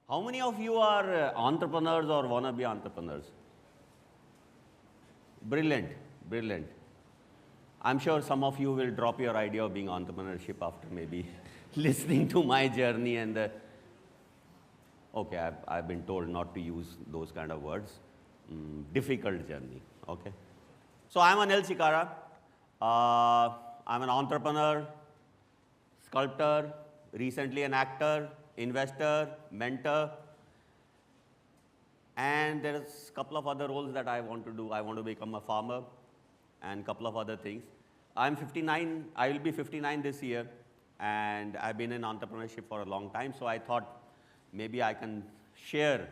How many of you are entrepreneurs or wannabe entrepreneurs? Brilliant, brilliant. I'm sure some of you will drop your idea of being entrepreneurship after maybe listening to my journey and the, okay, I've been told not to use those kind of words. Difficult journey, okay. So I'm Anil Chhikara. I'm an entrepreneur, sculptor, recently an actor, investor, mentor, and there's a couple of other roles that I want to do. I want to become a farmer and a couple of other things. I'm 59, I will be 59 this year, and I've been in entrepreneurship for a long time, so I thought maybe I can share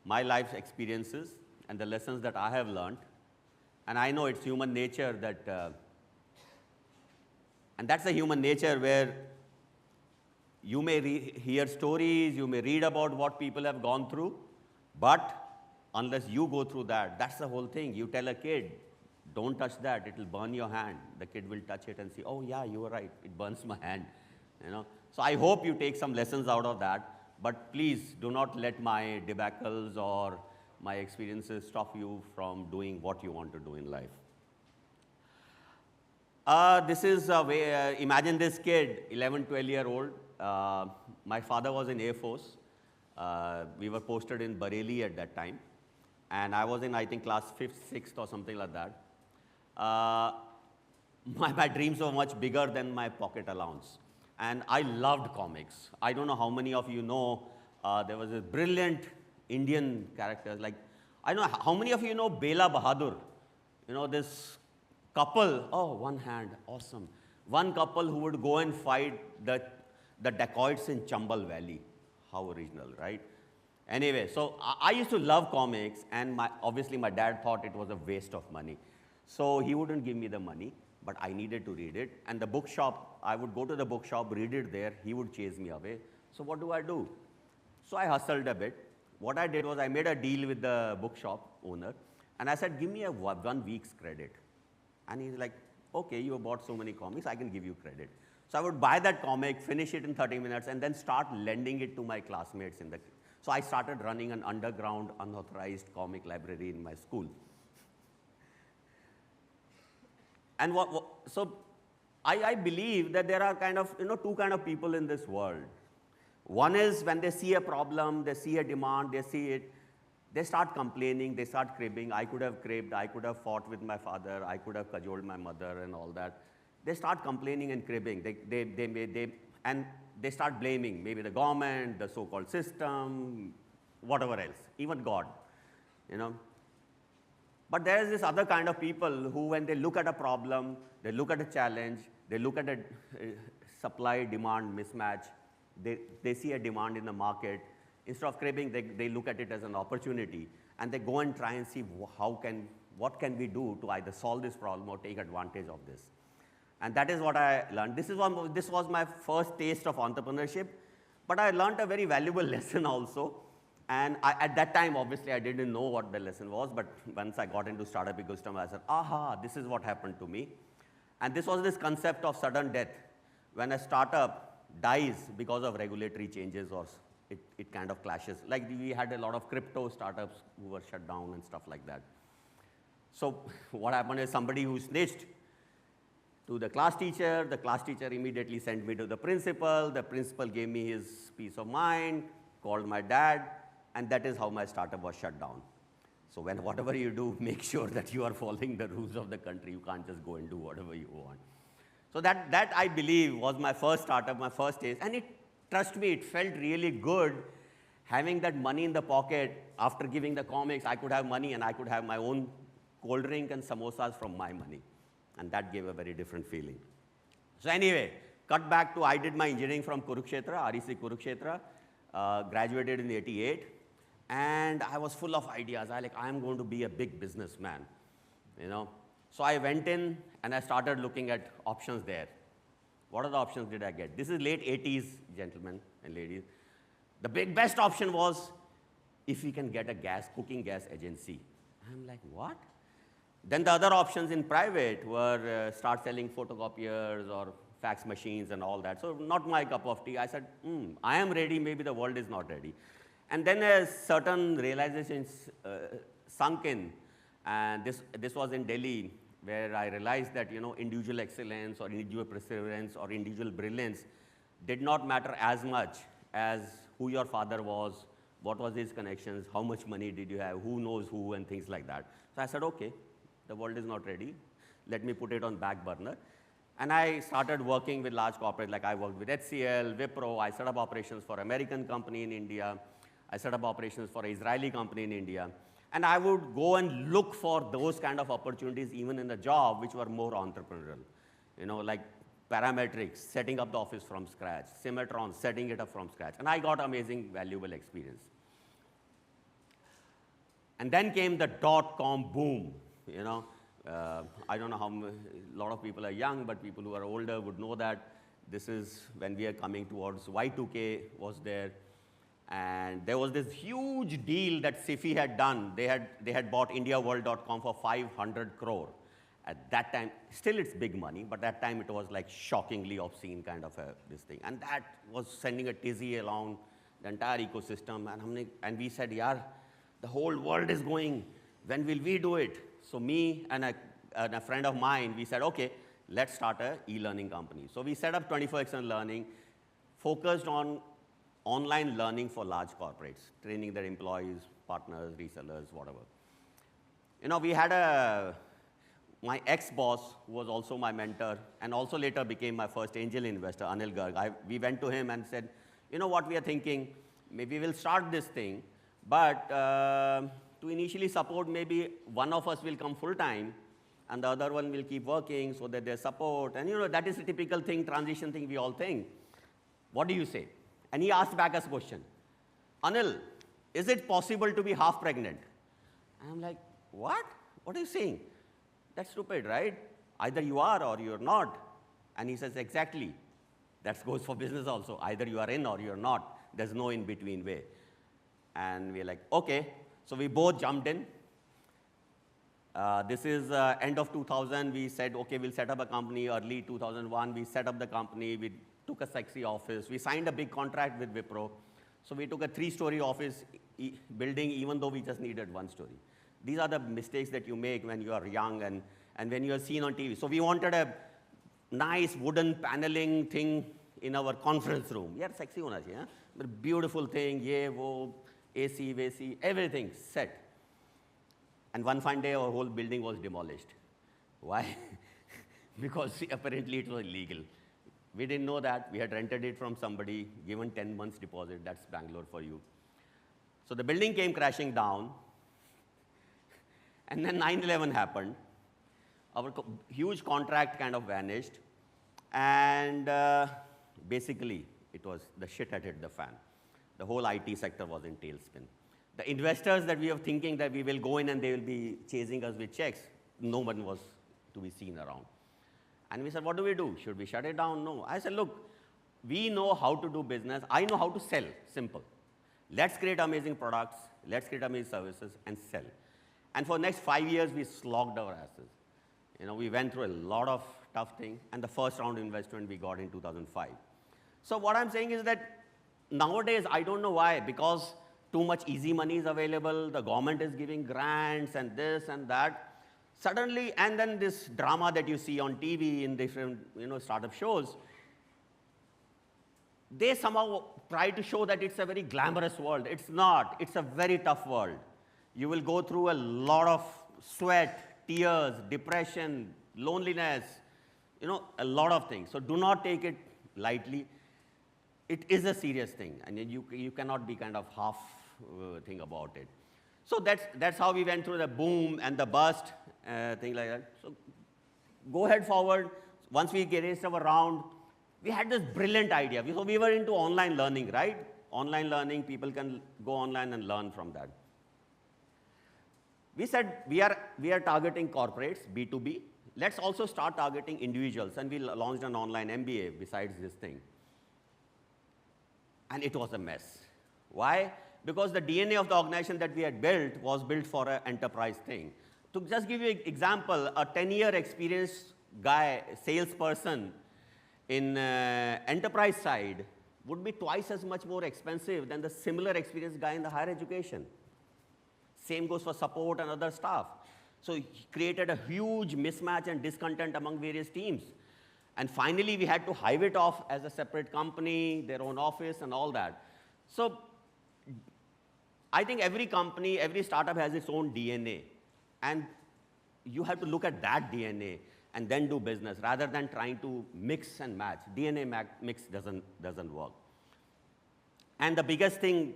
my life's experiences and the lessons that I have learned. And I know it's human nature that, and that's the human nature where you may hear stories, you may read about what people have gone through, but unless you go through that, that's the whole thing. You tell a kid, don't touch that, it will burn your hand. The kid will touch it and say, oh yeah, you were right, it burns my hand. You know? So I hope you take some lessons out of that, but please do not let my debacles or my experiences stop you from doing what you want to do in life. This is a way, imagine this kid, 11, 12-year-old. My father was in Air Force. We were posted in Bareilly at that time. And I was in, I think, class 5th, 6th or something like that. My dreams were much bigger than my pocket allowance. And I loved comics. I don't know how many of you know, there was a brilliant Indian character. Like, I don't know, how many of you know Bela Bahadur? You know, this couple, oh, one hand, awesome. One couple who would go and fight the dacoits in Chambal Valley. How original, right? Anyway, so I used to love comics, and obviously my dad thought it was a waste of money. So he wouldn't give me the money, but I needed to read it. And the bookshop, I would go to the bookshop, read it there, he would chase me away. So what do? So I hustled a bit. What I did was I made a deal with the bookshop owner, and I said, give me a 1 week's credit. And he's like, okay, you have bought so many comics, I can give you credit. So I would buy that comic, finish it in 30 minutes, and then start lending it to my classmates in the. So I started running an underground, unauthorized comic library in my school. And so I believe that there are kind of, two kind of people in this world. One is when they see a problem, they see a demand, they see it, they start complaining, they start cribbing. I could have cribbed, I could have fought with my father, I could have cajoled my mother and all that. They start complaining and cribbing. And they start blaming maybe the government, the so-called system, whatever else, even God, But there is this other kind of people who, when they look at a problem, they look at a challenge, they look at a supply-demand mismatch, they see a demand in the market. Instead of cribbing, they look at it as an opportunity, and they go and try and see what can we do to either solve this problem or take advantage of this. And that is what I learned. This was my first taste of entrepreneurship, but I learned a very valuable lesson also. And at that time, obviously, I didn't know what the lesson was, but once I got into startup ecosystem, I said, aha, this is what happened to me. And this was this concept of sudden death. When a startup dies because of regulatory changes, or it kind of clashes. Like we had a lot of crypto startups who were shut down and stuff like that. So what happened is somebody who snitched to the class teacher immediately sent me to the principal gave me his peace of mind, called my dad, and that is how my startup was shut down. So whatever you do, make sure that you are following the rules of the country. You can't just go and do whatever you want. So that I believe was my first startup, my first taste, and trust me, it felt really good having that money in the pocket. After giving the comics, I could have money and I could have my own cold drink and samosas from my money. And that gave a very different feeling. So anyway, cut back to I did my engineering from Kurukshetra, REC Kurukshetra, graduated in '88, and I was full of ideas. I am going to be a big businessman, So I went in and I started looking at options there. What are the options did I get? This is late 80s, gentlemen and ladies. The best option was if we can get a cooking gas agency. I'm like, what? Then the other options in private were start selling photocopiers or fax machines and all that. So not my cup of tea. I said, I am ready, maybe the world is not ready. And then a certain realizations sunk in, and this was in Delhi, where I realized that, individual excellence or individual perseverance or individual brilliance did not matter as much as who your father was, what was his connections, how much money did you have, who knows who, and things like that. So I said, okay, the world is not ready. Let me put it on back burner. And I started working with large corporates, like I worked with HCL, Wipro. I set up operations for American company in India. I set up operations for an Israeli company in India. And I would go and look for those kind of opportunities even in the job, which were more entrepreneurial. Like parametrics, setting up the office from scratch, Symmetron, setting it up from scratch. And I got amazing, valuable experience. And then came the dot-com boom, I don't know how a lot of people are young, but people who are older would know that this is when we are coming towards Y2K was there. And there was this huge deal that SIFI had done. They had bought IndiaWorld.com for 500 crore. At that time, still it's big money, but that time it was like shockingly obscene kind of this thing. And that was sending a tizzy along the entire ecosystem. And we said, yeah, the whole world is going. When will we do it? So me and a friend of mine, we said, okay, let's start an e-learning company. So we set up 24/7 Learning, focused on online learning for large corporates, training their employees, partners, resellers, whatever. We had my ex-boss, who was also my mentor, and also later became my first angel investor, Anil Chhikara. We went to him and said, what we are thinking, maybe we'll start this thing, but to initially support, maybe one of us will come full-time, and the other one will keep working so that there's support. And that is a typical thing, transition thing we all think. What do you say? And he asked back us a question. Anil, is it possible to be half pregnant? And I'm like, what? What are you saying? That's stupid, right? Either you are or you're not. And he says, exactly. That goes for business also. Either you are in or you're not. There's no in-between way. And we're like, okay. So we both jumped in. This is end of 2000. We said, okay, we'll set up a company. Early 2001, we set up the company. We took a sexy office. We signed a big contract with Wipro. So we took a 3-story office building, even though we just needed 1 story. These are the mistakes that you make when you are young and when you are seen on TV. So we wanted a nice wooden paneling thing in our conference room. Yeah, sexy hona chahiye, but beautiful thing, ye, wo, AC, VC, everything set. And one fine day, our whole building was demolished. Why? Because apparently it was illegal. We didn't know that. We had rented it from somebody, given 10 months deposit. That's Bangalore for you. So the building came crashing down. And then 9/11 happened. Our huge contract kind of vanished. And basically, it was the shit had hit the fan. The whole IT sector was in tailspin. The investors that we were thinking that we will go in and they will be chasing us with checks, no one was to be seen around. And we said, what do we do? Should we shut it down? No. I said, look, we know how to do business. I know how to sell. Simple. Let's create amazing products. Let's create amazing services and sell. And for the next 5 years, we slogged our asses. We went through a lot of tough things. And the first round investment we got in 2005. So what I'm saying is that nowadays, I don't know why, because too much easy money is available, the government is giving grants and this and that. Suddenly, and then this drama that you see on TV in different startup shows, they somehow try to show that it's a very glamorous world. It's not. It's a very tough world. You will go through a lot of sweat, tears, depression, loneliness, a lot of things. So do not take it lightly. It is a serious thing, and you cannot be kind of half thing about it. So that's how we went through the boom and the bust, thing like that. So go ahead forward. Once we raised our round, we had this brilliant idea. So we were into online learning, right? Online learning, people can go online and learn from that. We said we are targeting corporates, B2B. Let's also start targeting individuals, and we launched an online MBA besides this thing. And it was a mess. Why? Because the DNA of the organization that we had built was built for an enterprise thing. To just give you an example, a 10-year experienced guy, salesperson, in enterprise side would be twice as much more expensive than the similar experienced guy in the higher education. Same goes for support and other staff. So he created a huge mismatch and discontent among various teams. And finally, we had to hive it off as a separate company, their own office, and all that. So I think every company, every startup has its own DNA. And you have to look at that DNA and then do business, rather than trying to mix and match. DNA mix doesn't work. And the biggest thing,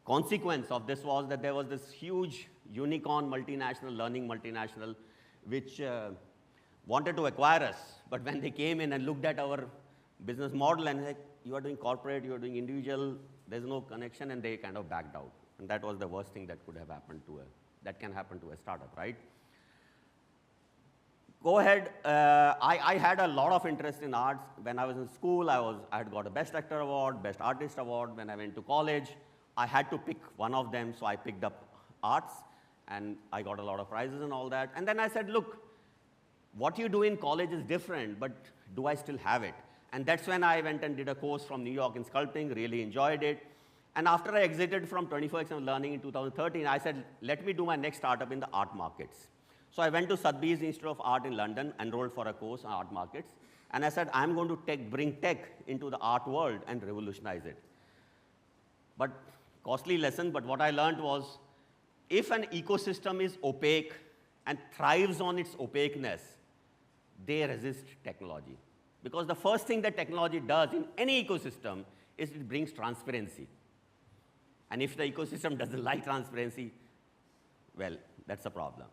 consequence of this was that there was this huge unicorn multinational, learning multinational, which wanted to acquire us. But when they came in and looked at our business model and said, you are doing corporate, you are doing individual, there's no connection, and they kind of backed out. And that was the worst thing that could have happened that can happen to a startup, right? Go ahead. I had a lot of interest in arts. When I was in school, I had got a Best Actor Award, Best Artist Award. When I went to college, I had to pick one of them, so I picked up arts, and I got a lot of prizes and all that. And then I said, look, what you do in college is different, but do I still have it? And that's when I went and did a course from New York in sculpting, really enjoyed it. And after I exited from 24/7 Learning in 2013, I said, let me do my next startup in the art markets. So I went to Sotheby's Institute of Art in London, enrolled for a course on art markets. And I said, I'm going to bring tech into the art world and revolutionize it. But costly lesson, but what I learned was, if an ecosystem is opaque and thrives on its opaqueness, they resist technology. Because the first thing that technology does in any ecosystem is it brings transparency. And if the ecosystem doesn't like transparency, well, that's a problem.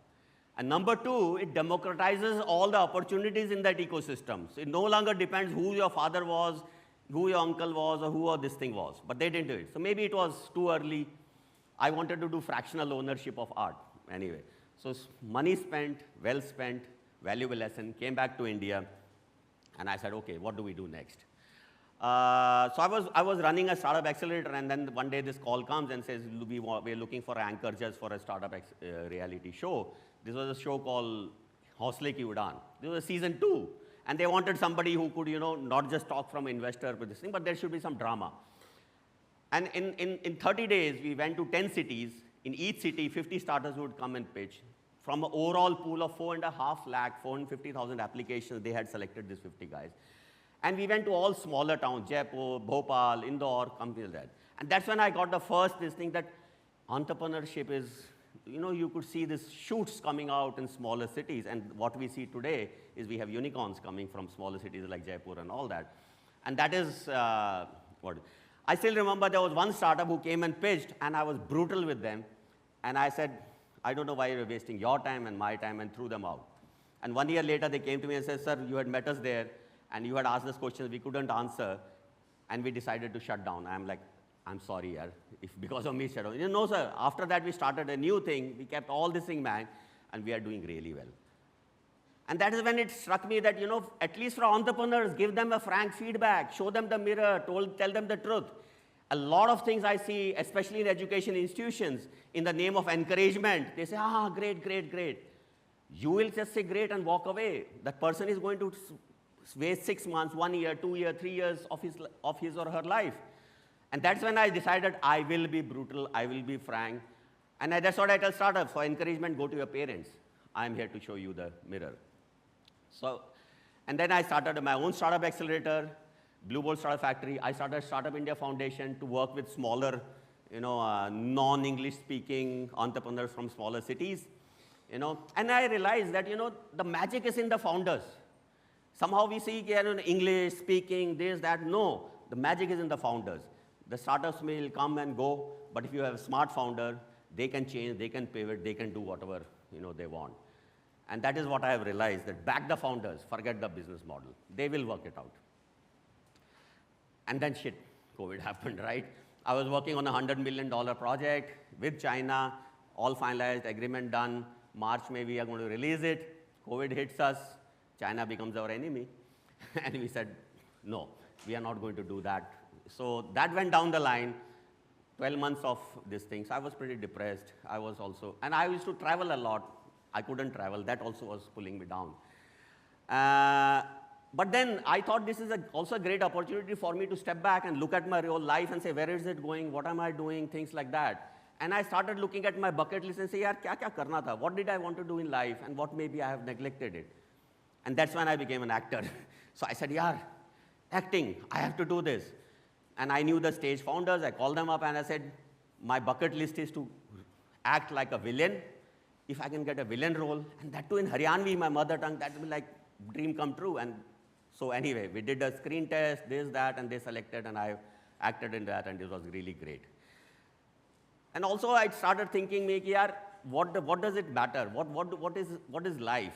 And number two, it democratizes all the opportunities in that ecosystem. So it no longer depends who your father was, who your uncle was, or who this thing was. But they didn't do it. So maybe it was too early. I wanted to do fractional ownership of art. Anyway, so money spent, well spent, valuable lesson, came back to India. And I said, OK, what do we do next? So I was running a startup accelerator, and then one day this call comes and says, we're looking for an anchor judge for a startup reality show. This was a show called Hausle Ki Udaan. This was season 2. And they wanted somebody who could, not just talk from investor with this thing, but there should be some drama. And in 30 days, we went to 10 cities. In each city, 50 starters would come and pitch. From an overall pool of 4.5 lakh, 450,000 applications, they had selected these 50 guys. And we went to all smaller towns, Jaipur, Bhopal, Indore, companies like that. And that's when I got the first this thing that entrepreneurship is, you could see these shoots coming out in smaller cities. And what we see today is we have unicorns coming from smaller cities like Jaipur and all that. And that is what. I still remember there was one startup who came and pitched, and I was brutal with them. And I said, I don't know why you're wasting your time and my time, and threw them out. And 1 year later, they came to me and said, sir, you had met us there, and you had asked us questions we couldn't answer, and we decided to shut down. I'm like, I'm sorry, yaar, if because of me shut down. No, sir, after that, we started a new thing. We kept all this thing back, and we are doing really well. And that is when it struck me that, at least for entrepreneurs, give them a frank feedback, show them the mirror, tell them the truth. A lot of things I see, especially in education institutions, in the name of encouragement, they say, great, great, great. You will just say great and walk away. That person is going to waste 6 months, 1 year, 2 years, 3 years of his or her life. And that's when I decided I will be brutal, I will be frank. And that's what I tell startups. For encouragement, go to your parents. I'm here to show you the mirror. So, and then I started my own startup accelerator, Blue Bolt Startup Factory. I started Startup India Foundation to work with smaller, non-English speaking entrepreneurs from smaller cities. And I realized that, the magic is in the founders. Somehow we see English speaking, this, that. No, the magic is in the founders. The startups will come and go, but if you have a smart founder, they can change, they can pivot, they can do whatever they want. And that is what I have realized, that back the founders, forget the business model. They will work it out. And then shit, COVID happened, right? I was working on a $100 million project with China, all finalized, agreement done. March, maybe we are going to release it. COVID hits us. China becomes our enemy. And we said, no, we are not going to do that. So that went down the line, 12 months of these things. I was pretty depressed. I was also, and I used to travel a lot. I couldn't travel. That also was pulling me down. But then I thought this is also a great opportunity for me to step back and look at my real life and say, where is it going? What am I doing? Things like that. And I started looking at my bucket list and say, yaar, kya karna tha? What did I want to do in life? And what maybe I have neglected it. And that's when I became an actor. So I said, yaar, acting, I have to do this. And I knew the stage founders. I called them up and I said, my bucket list is to act like a villain. If I can get a villain role, and that too in Haryanvi, my mother tongue, that will be like dream come true. And so anyway, we did a screen test, this, that, and they selected, and I acted in that, and it was really great. And also I started thinking, yaar, what does it matter? What is life?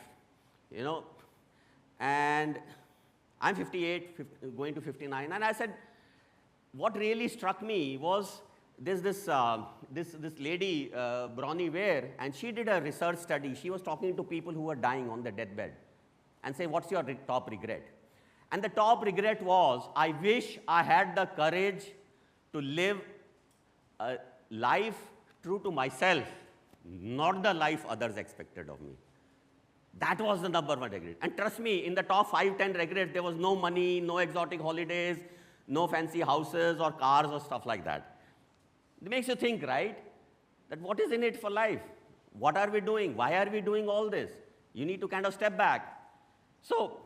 You know? And I'm 58, going to 59, and I said, what really struck me was this lady, Bronnie Ware, and she did a research study. She was talking to people who were dying on their deathbed and say, what's your top regret? And the top regret was, I wish I had the courage to live a life true to myself, not the life others expected of me. That was the number one regret. And trust me, in the top 5, 10 regrets, there was no money, no exotic holidays, no fancy houses or cars or stuff like that. It makes you think, right? That what is in it for life? What are we doing? Why are we doing all this? You need to kind of step back. So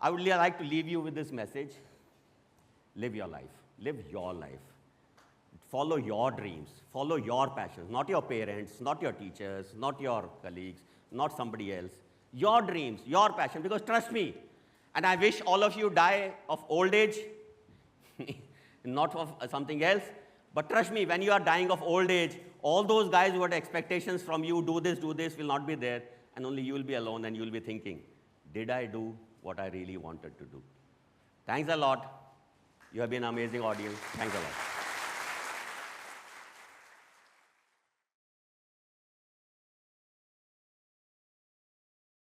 I would like to leave you with this message. Live your life. Live your life. Follow your dreams. Follow your passions. Not your parents, not your teachers, not your colleagues, not somebody else. Your dreams, your passion. Because trust me, and I wish all of you die of old age, not of something else. But trust me, when you are dying of old age, all those guys who had expectations from you, do this, will not be there. And only you will be alone and you will be thinking, did I do what I really wanted to do? Thanks a lot. You have been an amazing audience. Thanks a lot.